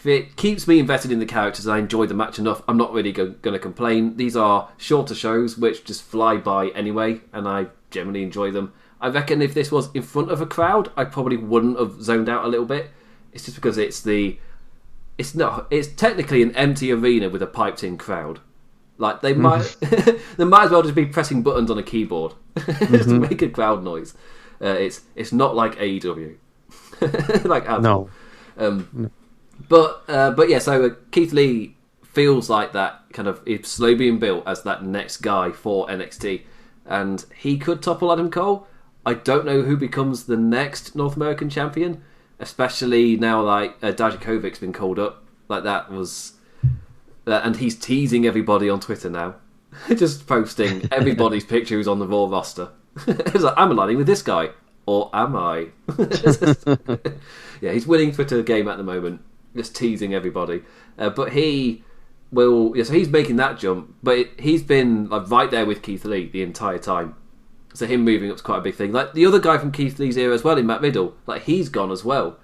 it keeps me invested in the characters and I enjoy the match enough, I'm not really going to complain. These are shorter shows which just fly by anyway, and I generally enjoy them. I reckon if this was in front of a crowd, I probably wouldn't have zoned out a little bit. It's just because it's technically an empty arena with a piped-in crowd. Like they might as well just be pressing buttons on a keyboard just to make a crowd noise. It's not like AEW. Like no. But yeah, so Keith Lee feels like that kind of is slowly being built as that next guy for NXT, and he could topple Adam Cole. I don't know who becomes the next North American champion, especially now like Dijakovic's been called up. Like that was, and he's teasing everybody on Twitter now, just posting everybody's picture who's on the Raw roster. It's like, I'm aligning with this guy, or am I? Yeah, he's winning Twitter game at the moment, just teasing everybody. But he will, yeah, so he's making that jump, but he's been like right there with Keith Lee the entire time. So him moving up's quite a big thing. Like the other guy from Keith Lee's era as well, in Matt Riddle, like he's gone as well.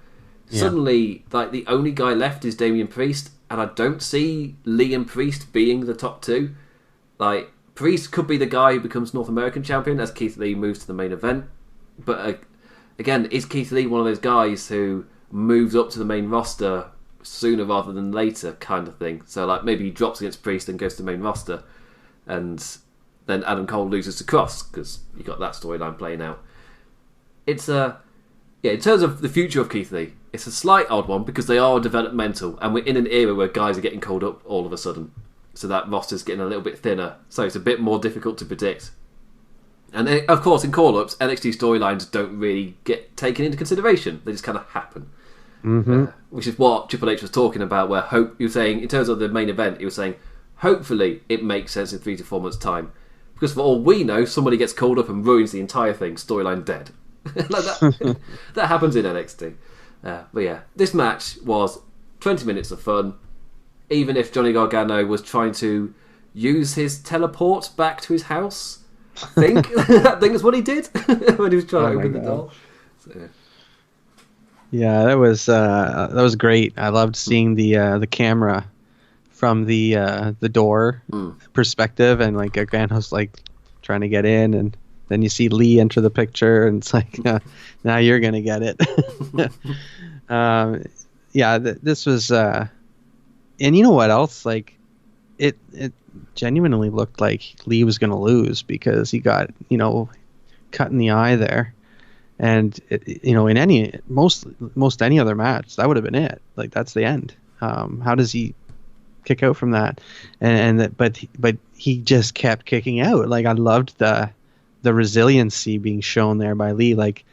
Yeah. Suddenly, like the only guy left is Damian Priest, and I don't see Lee and Priest being the top two. Like Priest could be the guy who becomes North American champion as Keith Lee moves to the main event. But again, is Keith Lee one of those guys who moves up to the main roster sooner rather than later, kind of thing? So like maybe he drops against Priest and goes to the main roster, and then Adam Cole loses to Cross because you got that storyline playing out. It's yeah, in terms of the future of Keith Lee, it's a slight odd one because they are developmental, and we're in an era where guys are getting called up all of a sudden, so that roster's getting a little bit thinner, so it's a bit more difficult to predict. And of course, in call-ups, NXT storylines don't really get taken into consideration; they just kind of happen. Mm-hmm. Which is what Triple H was talking about, where he was saying in terms of the main event, he was saying hopefully it makes sense in 3 to 4 months' time. Because for all we know, somebody gets called up and ruins the entire thing. Storyline dead. Like that, that happens in NXT. But yeah, this match was 20 minutes of fun. Even if Johnny Gargano was trying to use his teleport back to his house, I think that's what he did when he was trying to open the door. So, yeah, that was great. I loved seeing the camera from the door perspective, and like Gargano's like trying to get in, and then you see Lee enter the picture, and it's like now you're gonna get it. This was and you know what else, like it genuinely looked like Lee was gonna lose because he got cut in the eye there, and in any most any other match that would have been it. Like that's the end. How does he kick out from that? But he just kept kicking out. Like I loved the resiliency being shown there by Lee. Like,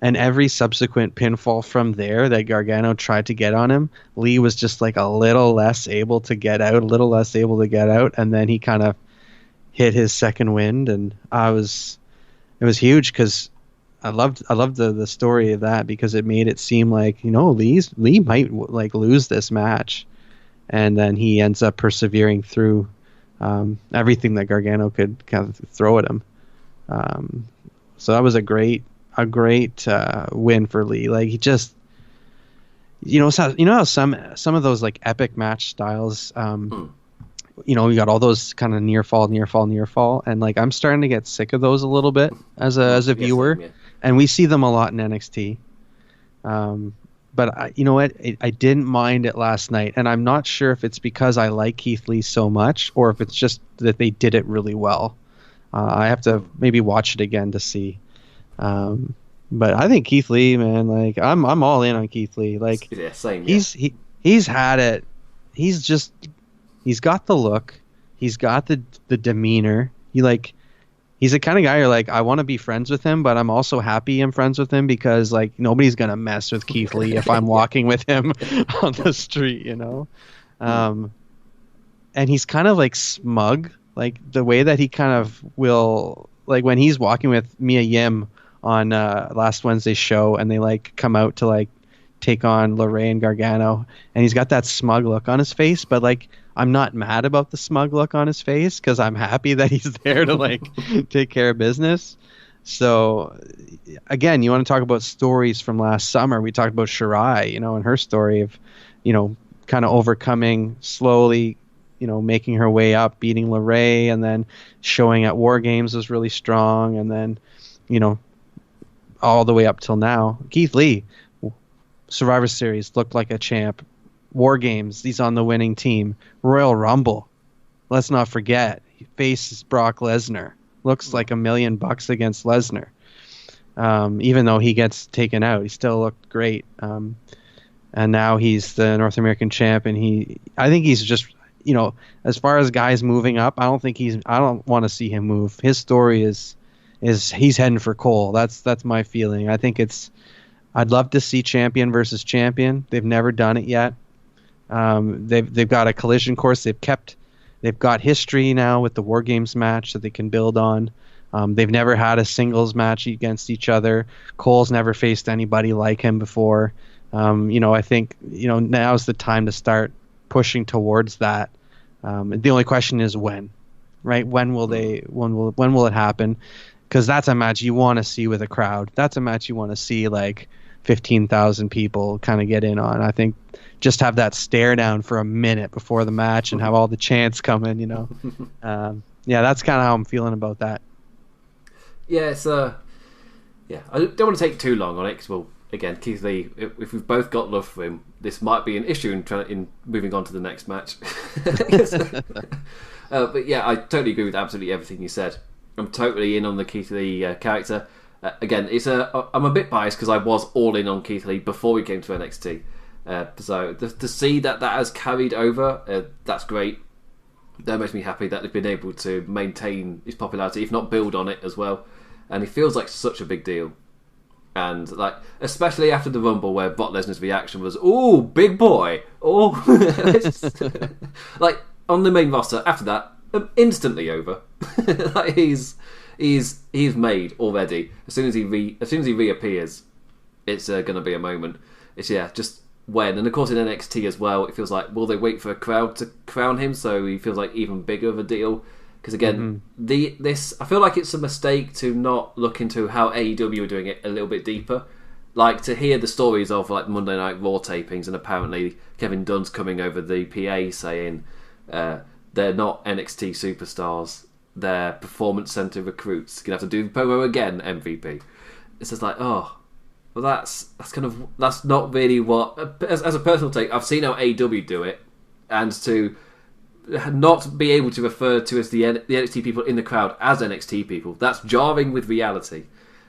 and every subsequent pinfall from there that Gargano tried to get on him, Lee was just like a little less able to get out, and then he kind of hit his second wind, and it was huge because I loved the story of that because it made it seem like Lee might like lose this match. And then he ends up persevering through everything that Gargano could kind of throw at him. So that was a great win for Lee. Like he just, how some of those like epic match styles, we got all those kind of near fall, and like I'm starting to get sick of those a little bit as a viewer, and we see them a lot in NXT. But you know what? I didn't mind it last night, and I'm not sure if it's because I like Keith Lee so much, or if it's just that they did it really well. I have to maybe watch it again to see. But I think Keith Lee, man, like I'm all in on Keith Lee. Like yeah, same. Yeah. He's had it. He's got the look. He's got the demeanor. He's the kind of guy you're like, I want to be friends with him, but I'm also happy I'm friends with him because like nobody's gonna mess with Keith Lee if I'm walking with him on the street, And he's kind of like smug, like the way that he kind of will, like when he's walking with Mia Yim on last Wednesday's show, and they like come out to like take on LeRae and Gargano, and he's got that smug look on his face, but like I'm not mad about the smug look on his face because I'm happy that he's there to like take care of business. So again, you want to talk about stories from last summer. We talked about Shirai, and her story of, kind of overcoming slowly, making her way up, beating LeRae, and then showing at War Games was really strong. And then, all the way up till now, Keith Lee, Survivor Series looked like a champ. War Games, he's on the winning team. Royal Rumble, let's not forget, he faces Brock Lesnar. Looks like $1 million against Lesnar. Even though he gets taken out, he still looked great. and now he's the North American champ. And I think he's just, as far as guys moving up, I don't want to see him move. His story is he's heading for Cole. That's my feeling. I'd love to see champion versus champion. They've never done it yet. They've got a collision course. They've got history now with the War Games match that they can build on. They've never had a singles match against each other. Cole's never faced anybody like him before. I think now's the time to start pushing towards that. The only question is when, right? When will it happen? Because that's a match you want to see with a crowd. That's a match you want to see like 15,000 people kind of get in on. I think just have that stare down for a minute before the match and have all the chants come in. That's kind of how I'm feeling about that. Yeah, it's I don't want to take too long on it because, well, again, Keith Lee, if we've both got love for him, this might be an issue in moving on to the next match. But yeah, I totally agree with absolutely everything you said. I'm totally in on the Keith Lee character. Again, I'm a bit biased because I was all in on Keith Lee before we came to NXT. So to see that has carried over, that's great. That makes me happy that they've been able to maintain his popularity, if not build on it as well. And he feels like such a big deal. And like, especially after the Rumble, where Brock Lesnar's reaction was, "Ooh, big boy!" Oh, like on the main roster. After that, instantly over. Like he's made already. As soon as he reappears, it's going to be a moment. It's just when, and of course in NXT as well, it feels like, will they wait for a crowd to crown him so he feels like even bigger of a deal? Because again, I feel like it's a mistake to not look into how AEW are doing it a little bit deeper. Like to hear the stories of like Monday Night Raw tapings, and apparently Kevin Dunn's coming over the PA saying they're not NXT superstars, they're performance center recruits. You're gonna have to do the promo again, MVP. It's just like, oh, well, that's not really what. As a personal take, I've seen how AEW do it, and to not be able to refer to as the NXT people in the crowd as NXT people, that's jarring with reality.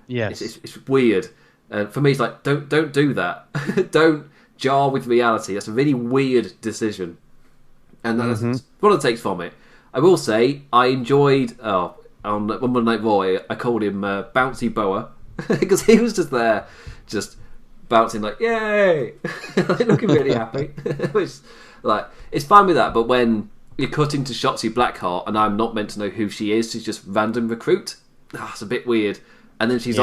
Yes, it's weird. For me, it's like don't do that. Don't jar with reality. That's a really weird decision, and that's what it takes from it. I will say I enjoyed on Monday Night Raw. I called him Bouncy Boa because he was just there, just bouncing like yay, like, looking really happy. Which, like, it's fine with that, but when you cut into Shotzi Blackheart and I'm not meant to know who she is, she's just random recruit. It's a bit weird. And then she's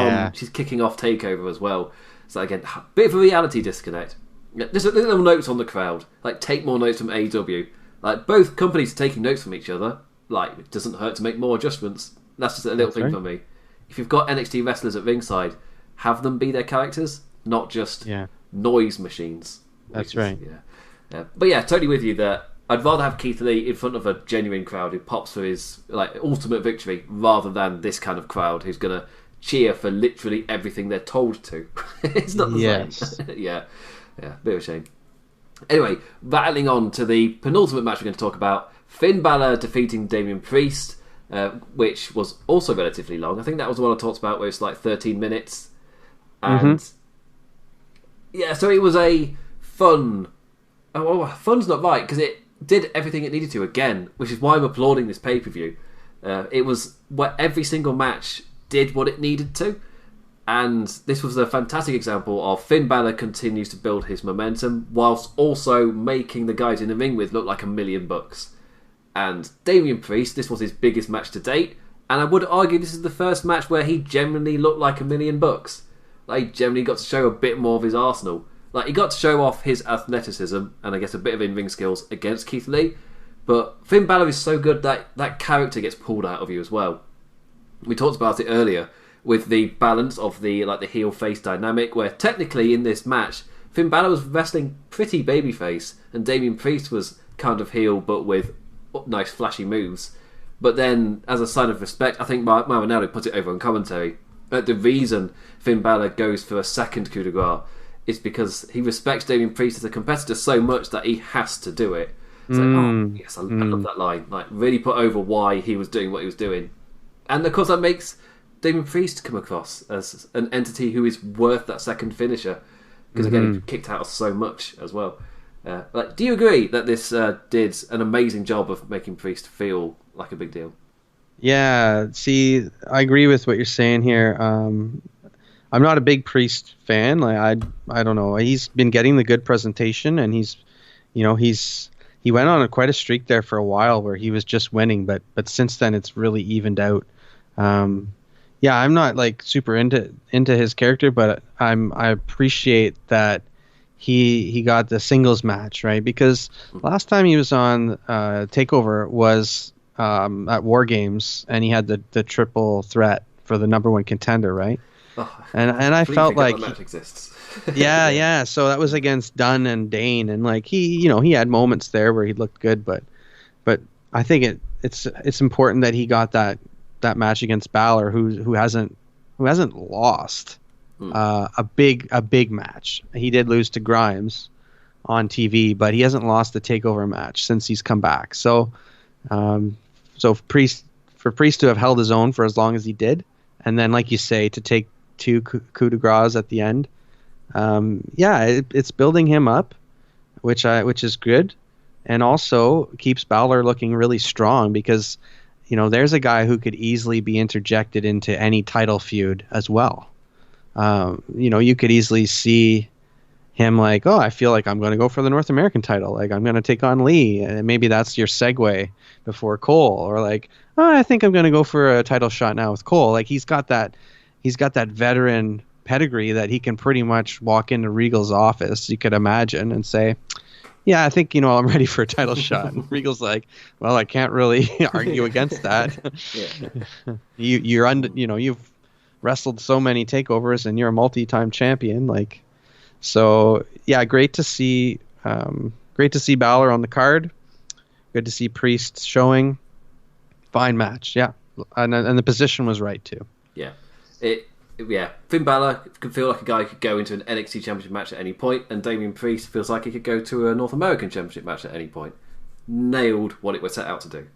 kicking off TakeOver as well. So again, a bit of a reality disconnect. Just little notes on the crowd. Like, take more notes from AEW. Like, both companies are taking notes from each other. Like, it doesn't hurt to make more adjustments. That's just a little thing for me. If you've got NXT wrestlers at ringside, have them be their characters, not just noise machines. That's right. But yeah, totally with you that I'd rather have Keith Lee in front of a genuine crowd who pops for his like ultimate victory, rather than this kind of crowd who's going to cheer for literally everything they're told to. It's not the same. Yeah, bit of a shame. Anyway, battling on to the penultimate match we're going to talk about, Finn Balor defeating Damian Priest, which was also relatively long. I think that was the one I talked about where it's like 13 minutes. And so it was a fun... fun's not right, because it did everything it needed to again, which is why I'm applauding this pay-per-view. It was where every single match did what it needed to, and this was a fantastic example of Finn Balor continues to build his momentum whilst also making the guys in the ring with look like $1,000,000. And Damian Priest, this was his biggest match to date, and I would argue this is the first match where he genuinely looked like $1,000,000. Like, he generally got to show a bit more of his arsenal. Like, he got to show off his athleticism and I guess a bit of in-ring skills against Keith Lee, but Finn Balor is so good that that character gets pulled out of you as well. We talked about it earlier with the balance of the heel-face dynamic, where technically in this match Finn Balor was wrestling pretty babyface and Damian Priest was kind of heel but with nice flashy moves. But then, as a sign of respect, I think Marinelli put it over on commentary, that the reason Finn Balor goes for a second coup de grace is because he respects Damian Priest as a competitor so much that he has to do it. It's like, yes, I love that line. Like, really put over why he was doing what he was doing. And of course that makes Damian Priest come across as an entity who is worth that second finisher. because again, he kicked out so much as well. Do you agree that this did an amazing job of making Priest feel like a big deal? Yeah, see, I agree with what you're saying here. I'm not a big Priest fan. Like I don't know. He's been getting the good presentation, and he went on quite a streak there for a while where he was just winning, but since then it's really evened out. Yeah, I'm not like super into his character, but I appreciate that he got the singles match, right? Because last time he was on TakeOver was at War Games, and he had the triple threat for the number 1 contender, right? Oh, and I felt like that match exists. yeah. So that was against Dunn and Dane, and like he had moments there where he looked good, but I think it's important that he got that match against Balor, who hasn't lost a big match. He did lose to Grimes on TV, but he hasn't lost the TakeOver match since he's come back. So for Priest to have held his own for as long as he did, and then like you say, to take 2 coup de grace at the end, it's building him up, which is good, and also keeps Balor looking really strong, because there's a guy who could easily be interjected into any title feud as well. You could easily see him like, oh, I feel like I'm going to go for the North American title. Like, I'm going to take on Lee. And maybe that's your segue before Cole. Or like, oh, I think I'm going to go for a title shot now with Cole. Like, he's got that veteran pedigree that he can pretty much walk into Regal's office, you could imagine, and say, yeah, I think, I'm ready for a title shot. And Regal's like, well, I can't really argue against that. You've wrestled so many takeovers and you're a multi-time champion. Like, so yeah, great to see Balor on the card. Good to see Priest showing. Fine match. Yeah. And the position was right too. Yeah. Finn Balor could feel like a guy who could go into an NXT Championship match at any point, and Damian Priest feels like he could go to a North American Championship match at any point. Nailed what it was set out to do.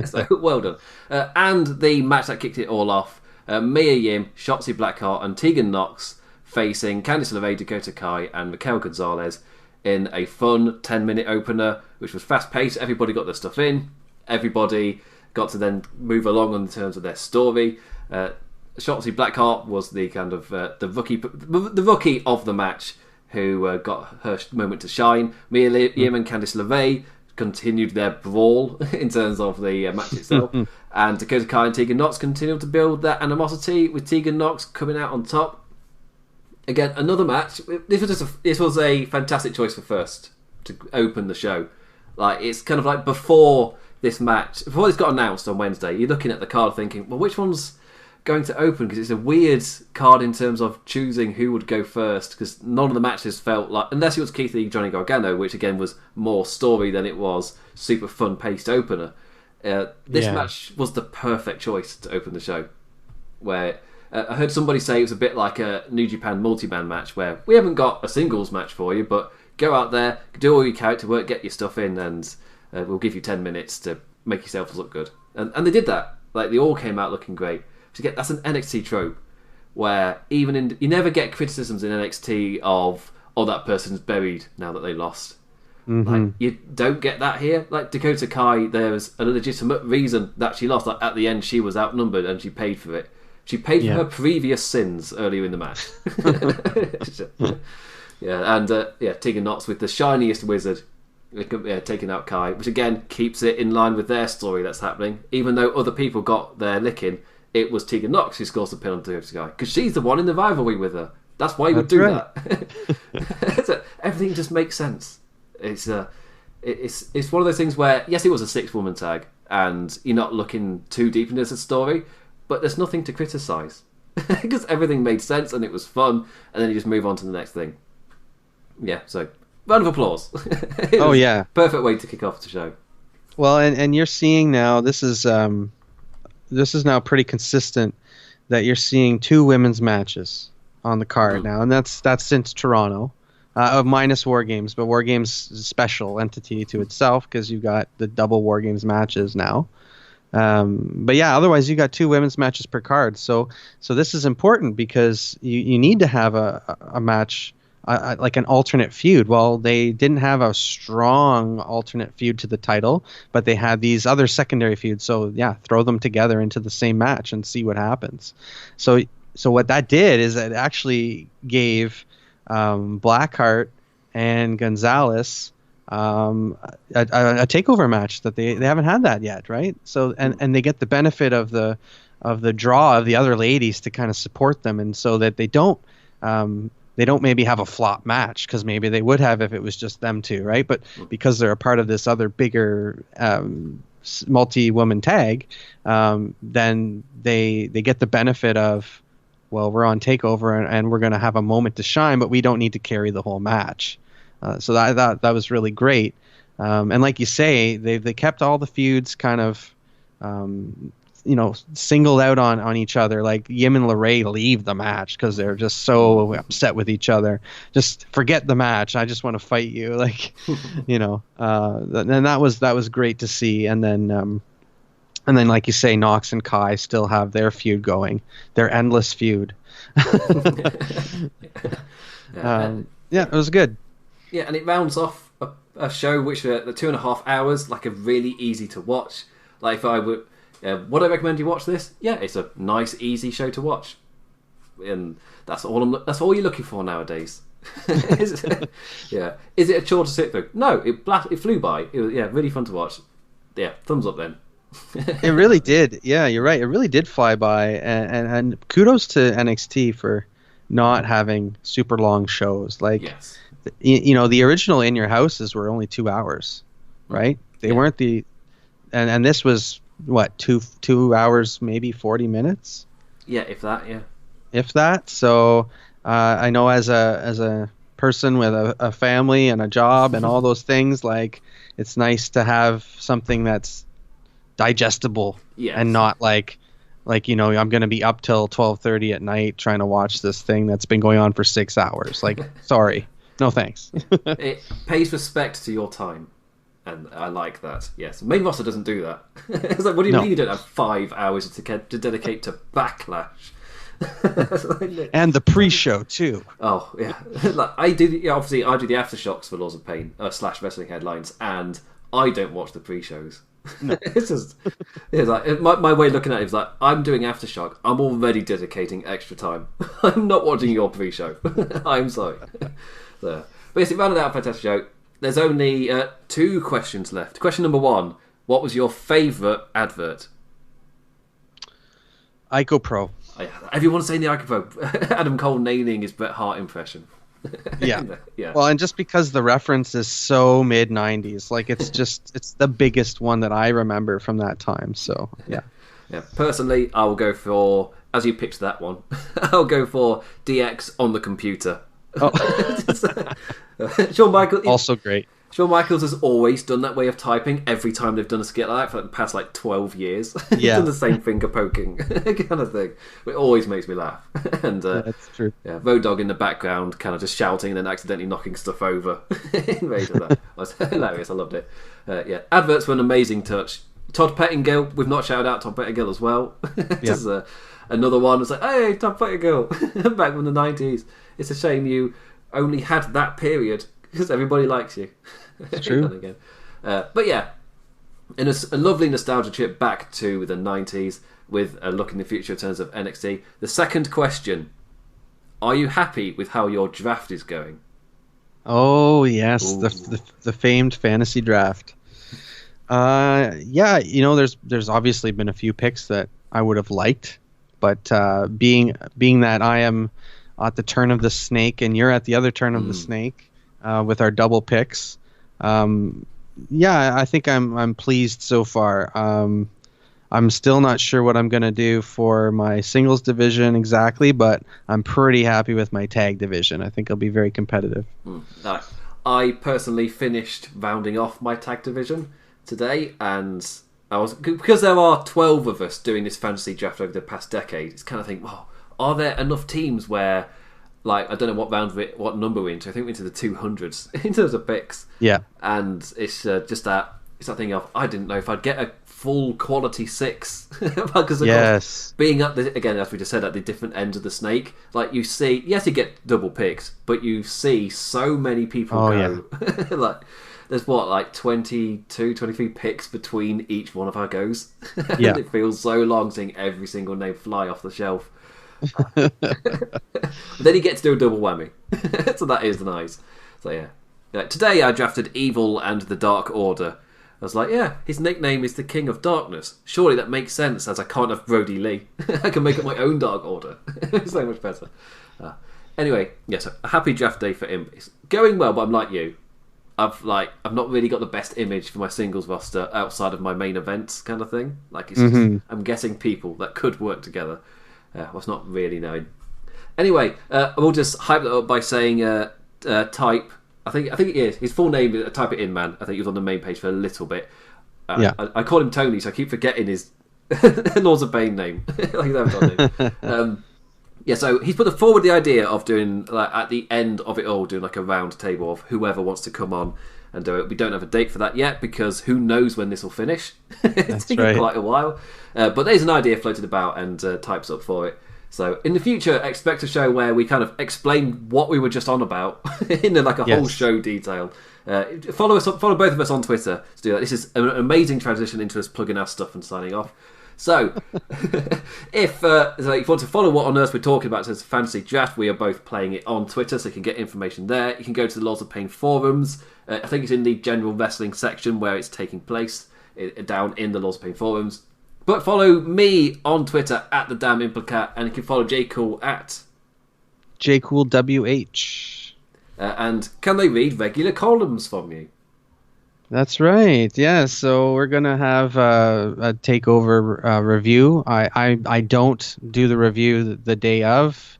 So, well done. And the match that kicked it all off, Mia Yim, Shotzi Blackheart and Tegan Nox facing Candice LeRae, Dakota Kai and Raquel Gonzalez in a fun 10-minute opener, which was fast-paced. Everybody got their stuff in. Everybody got to then move along in terms of their story. Shotzi Blackheart was the kind of the rookie of the match, who got her moment to shine. Mia Yim and Candice LeRae continued their brawl in terms of the match itself, and Dakota Kai and Tegan Nox continued to build that animosity, with Tegan Nox coming out on top. Again, another match. This was a fantastic choice for first to open the show. Like, it's kind of like before this match, before this got announced on Wednesday, you're looking at the card thinking, well, which one's going to open? Because it's a weird card in terms of choosing who would go first, because none of the matches felt like, unless it was Keith Lee, Johnny Gargano, which again was more story than it was super fun paced opener. This match was the perfect choice to open the show, where I heard somebody say it was a bit like a New Japan multi-man match, where we haven't got a singles match for you, but go out there, do all your character work, get your stuff in, and we'll give you 10 minutes to make yourself look good. And they did that. Like, they all came out looking great. That's an NXT trope, where you never get criticisms in NXT of, oh, that person's buried now that they lost. Like, you don't get that here. Like, Dakota Kai, there's a legitimate reason that she lost. Like, at the end, she was outnumbered and she paid for it. She paid for her previous sins earlier in the match. Tegan Nox with the shiniest wizard, taking out Kai, which again keeps it in line with their story that's happening. Even though other people got their licking, it was Tegan Nox who scores the pin on Dakota Kai, because she's the one in the rivalry with her. That's why you would do that. Everything just makes sense. It's one of those things where, yes, it was a 6-woman tag, and you're not looking too deep into the story, but there's nothing to criticise, because everything made sense and it was fun, and then you just move on to the next thing. Yeah, so round of applause. Perfect way to kick off the show. Well, and you're seeing now, this is now pretty consistent, that you're seeing 2 women's matches on the card now, and that's since Toronto, minus War Games, but War Games is a special entity to itself because you've got the double War Games matches now. But yeah, otherwise you got 2 women's matches per card. So this is important, because you need to have a match like an alternate feud. Well, they didn't have a strong alternate feud to the title, but they had these other secondary feuds. So yeah, throw them together into the same match and see what happens. So what that did is it actually gave Blackheart and Gonzalez a takeover match that they haven't had that yet, right? So and they get the benefit of the draw of the other ladies to kind of support them, and so that they don't maybe have a flop match, because maybe they would have if it was just them two, right? But because they're a part of this other bigger multi-woman tag, then they get the benefit of, well, we're on TakeOver and we're going to have a moment to shine, but we don't need to carry the whole match. So I thought that was really great. And like you say, they kept all the feuds kind of singled out on each other. Like Yim and LeRae leave the match because they're just so upset with each other. Just forget the match. I just want to fight you. Like, and that was great to see. And then like you say, Nox and Kai still have their feud going, their endless feud. It was good. Yeah, and it rounds off a show which the 2.5 hours, like, are really easy to watch. Like, if I would, would I recommend you watch this? Yeah, it's a nice, easy show to watch, and that's all. That's all you're looking for nowadays. Is it a chore to sit through? No, it flew by. It was really fun to watch. Yeah, thumbs up then. It really did. Yeah, you're right. It really did fly by, and kudos to NXT for not having super long shows. Like, yes. The original In Your Houses were only 2 hours, right? They weren't and this was what, 2 hours, maybe 40 minutes. Yeah, if that. Yeah, if that. So I know as a person with a family and a job and all those things, like, it's nice to have something that's digestible. Yes. And not like I'm going to be up till 12:30 at night trying to watch this thing that's been going on for 6 hours. Like, sorry. No thanks. It pays respect to your time, and I like that. Yes, main roster doesn't do that. It's like, what do you mean you don't have 5 hours to dedicate to Backlash? And the pre-show too. Oh yeah, like, I do. Obviously, I do the aftershocks for Laws of Pain / Wrestling Headlines, and I don't watch the pre-shows. No. It's like my way of looking at it is like, I'm doing aftershock. I'm already dedicating extra time. I'm not watching your pre-show. I'm sorry. So, basically, rounded out a fantastic show. There's only 2 questions left. Question number 1: what was your favourite advert? IcoPro. Everyone's saying the IcoPro. Adam Cole nailing his Bret Hart impression. Yeah. Well, and just because the reference is so mid-90s, like, it's the biggest one that I remember from that time. So yeah. Personally, I will go for, as you picked that one, I'll go for DX on the computer. Oh. Shawn Michaels, also great. Shawn Michaels has always done that way of typing every time they've done a skit like that for the past 12 years. He's done the same finger poking kind of thing. It always makes me laugh. And that's true. Yeah, Road Dogg in the background, kind of just shouting and then accidentally knocking stuff over. That was hilarious. I loved it. Adverts were an amazing touch. Todd Pettingill, we've not shouted out Todd Pettingill as well. Just another one. It's like, hey, Todd Pettingill, back from the 90s. It's a shame you only had that period, because everybody likes you. It's true. Again. But yeah, in a lovely nostalgia trip back to the 90s with a look in the future in terms of NXT. The second question: are you happy with how your draft is going? Oh yes, the famed fantasy draft. There's obviously been a few picks that I would have liked, but being that I am at the turn of the snake and you're at the other turn of the snake, with our double picks, I think I'm pleased so far. I'm still not sure what I'm going to do for my singles division exactly, but I'm pretty happy with my tag division. I think I'll be very competitive. I personally finished rounding off my tag division today, and because there are 12 of us doing this fantasy draft over the past decade, it's kind of think, well, are there enough teams where, like, I don't know what number we're into. I think we're into the 200s in terms of picks. Yeah. And it's just that thing of, I didn't know if I'd get a full quality 6 because of Yes. course, being at the, again, as we just said, at the different ends of the snake, like you see, yes, you get double picks, but you see so many people go. Yeah. Like there's like 22, 23 picks between each one of our goes. Yeah. It feels so long seeing every single name fly off the shelf. Then you get to do a double whammy. So that is nice. So yeah. Today I drafted Evil and the Dark Order. I was like, yeah, his nickname is the King of Darkness. Surely that makes sense, as I can't have Brody Lee. I can make up my own Dark Order. It's so much better. Anyway, yeah, so a happy draft day for him. It's going well, but I'm like you. I've not really got the best image for my singles roster outside of my main events kind of thing. Like it's just, I'm getting people that could work together. I was not really knowing. Anyway, I will just hype that up by saying type. I think it is. His full name, type it in, man. I think he was on the main page for a little bit. I call him Tony, so I keep forgetting his Laws of Pain name. Like that name. Yeah, so he's put forward the idea of doing, like, at the end of it all, doing like a round table of whoever wants to come on and do it. We don't have a date for that yet because who knows when this will finish. It's taken quite a while. But there's an idea floated about and types up for it. So in the future, expect a show where we kind of explain what we were just on about in like a whole show detail. Follow both of us on Twitter to do that. This is an amazing transition into us plugging our stuff and signing off. So if you want to follow what on earth we're talking about, so it's a fantasy draft, we are both playing it on Twitter, so you can get information there. You can go to the Laws of Pain forums. I think it's in the general wrestling section where it's taking place, down in the Laws of Pain forums. But follow me on Twitter at the Damn Implicat, and you can follow JCool at JCoolWH. And can they read regular columns from you? That's right. Yeah. So we're gonna have a takeover review. I don't do the review the day of.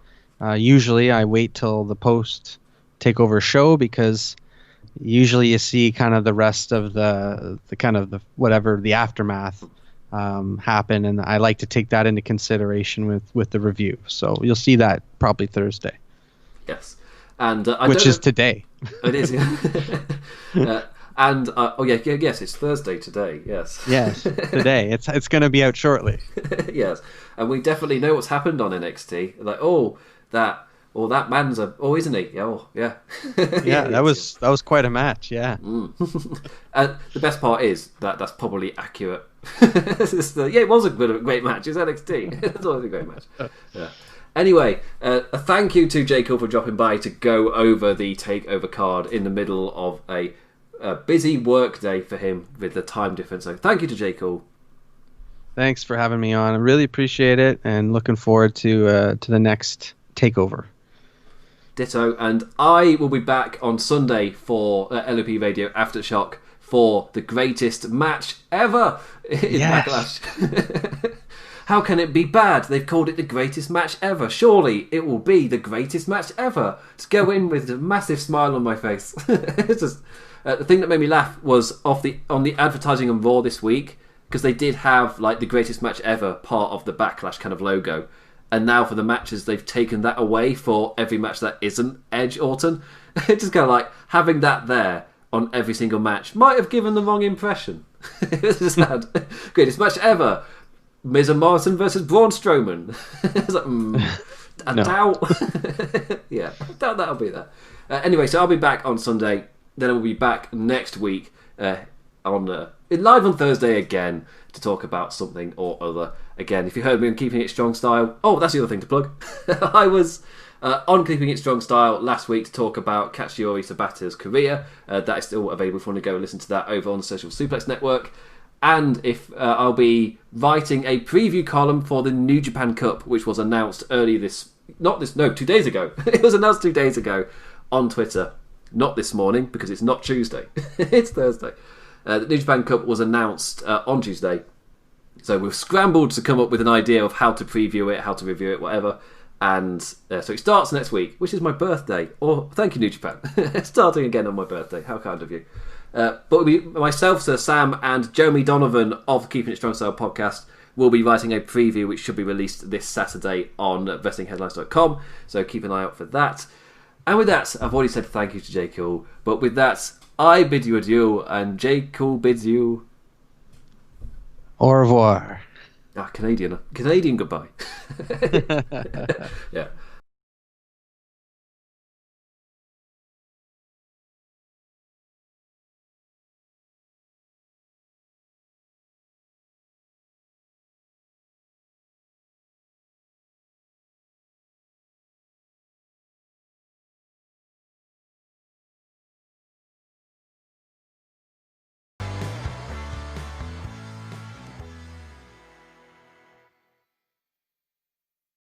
Usually I wait till the post takeover show because usually you see kind of the rest of the kind of the whatever the aftermath happen, and I like to take that into consideration with the review. So you'll see that probably Thursday. Yes, and which is today. It is. And yes, it's Thursday today. Yes. Yes, today. It's going to be out shortly. Yes, and we definitely know what's happened on NXT. Like, that man's isn't he? Oh, yeah. Yeah, that was quite a match. Yeah. And the best part is that's probably accurate. It was a great match. It's NXT. It's always a great match. Yeah. Anyway, a thank you to JCool for dropping by to go over the takeover card in the middle of a busy work day for him with the time difference. So thank you to JCool. Thanks for having me on. I really appreciate it, and looking forward to the next takeover. Ditto. And I will be back on Sunday for LOP Radio Aftershock for the greatest match ever in Backlash. How can it be bad? They've called it the greatest match ever. Surely it will be the greatest match ever. To go in with a massive smile on my face. It's just the thing that made me laugh was on the advertising on Raw this week, because they did have like the greatest match ever part of the Backlash kind of logo, and now for the matches they've taken that away for every match that isn't Edge Orton. It's just kind of like having that there on every single match might have given the wrong impression. It's just had greatest match ever, Miz and Morrison versus Braun Strowman. It's like, I doubt. Yeah, I doubt that'll be there. Anyway, so I'll be back on Sunday. Then we'll be back next week live on Thursday again to talk about something or other. Again, if you heard me on Keeping It Strong Style, that's the other thing to plug. I was on Keeping It Strong Style last week to talk about Katsuyori Sabata's career. That is still available if you want to go and listen to that over on the Social Suplex Network. And if I'll be writing a preview column for the New Japan Cup, which was announced 2 days ago. It was announced 2 days ago on Twitter. Not this morning, because it's not Tuesday. It's Thursday. The New Japan Cup was announced on Tuesday. So we've scrambled to come up with an idea of how to preview it, how to review it, whatever. And so it starts next week, which is my birthday. Thank you, New Japan. Starting again on my birthday. How kind of you. But it'll be myself, Sir Sam, and Jeremy Donovan of the Keeping It Strong Style podcast will be writing a preview which should be released this Saturday on WrestlingHeadlines.com. So keep an eye out for that. And with that, I've already said thank you to JCool, but with that, I bid you adieu, and JCool bids you Au revoir. Canadian goodbye. Yeah.